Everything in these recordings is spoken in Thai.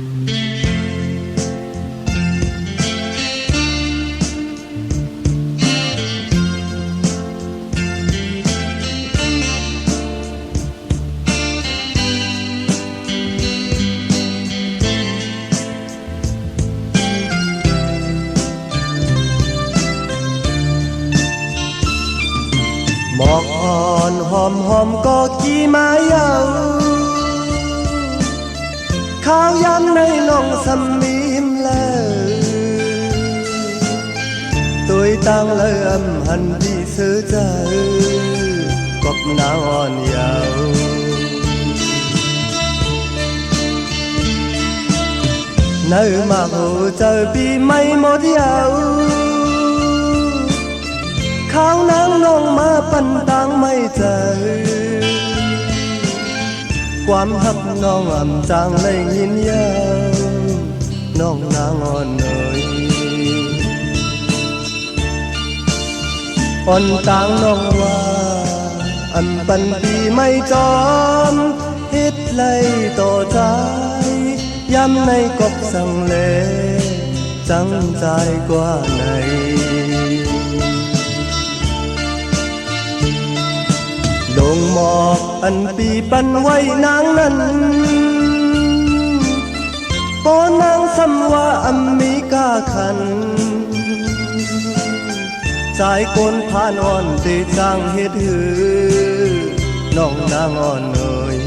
หมอกอ่อนหอมหอมก็กี่ไม้เยาข้าวย้ำในน้องสมีมเลยตัวตั้งเลยหันที่ซื้อใจกบนางอ่อนเยาในมาหูเจอปีไม่หมดเยาข้าวนางน้องมาปันตังไม่เจอความหักน้องจางเลยยินยาวน้องนางอ่อนเอ๋ยอ่อนตังน้องว่าปันปีไม่จอมฮิตเลยต่อใจย้ำในกบสังเลจังใจกว่าไหนลงหมอกปีปันไว้นางนั้นปอนางสำว่ามีกาขันสายกนผ่านอ่อนตีจางเฮ็ดหือน้องนางอ่อนเอ๋ย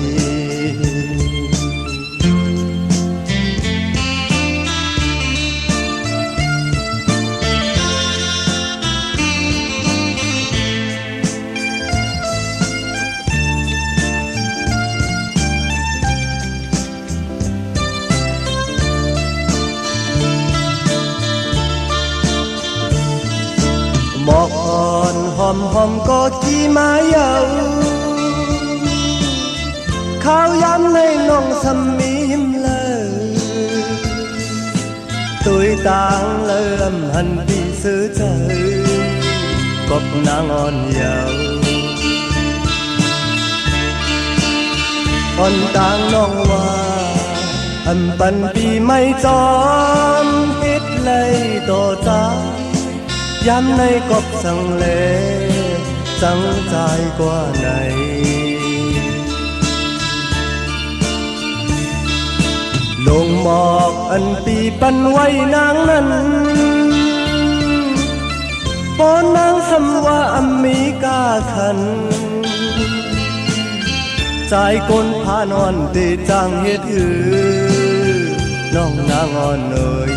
หมอกอ่อนหอมหอมก็กี่ไม้เยาข้าวย้ำในน้องสมีมเลยตัวต่างเริ่มหันที่ซื้อใจกบนางอ่อนเยาอ่อนต่างน้องว่าปันปีไม่จอมฮิตเลยต่อใจย้ำในกบสังเลจังใจกว่าไหนลงหมอกปีปันไว้นางนั้นปอนางสำว่ามีกาขันใจกนพานอนตีจังเฮ็ดหือน้องนางอ่อนเอ๋ย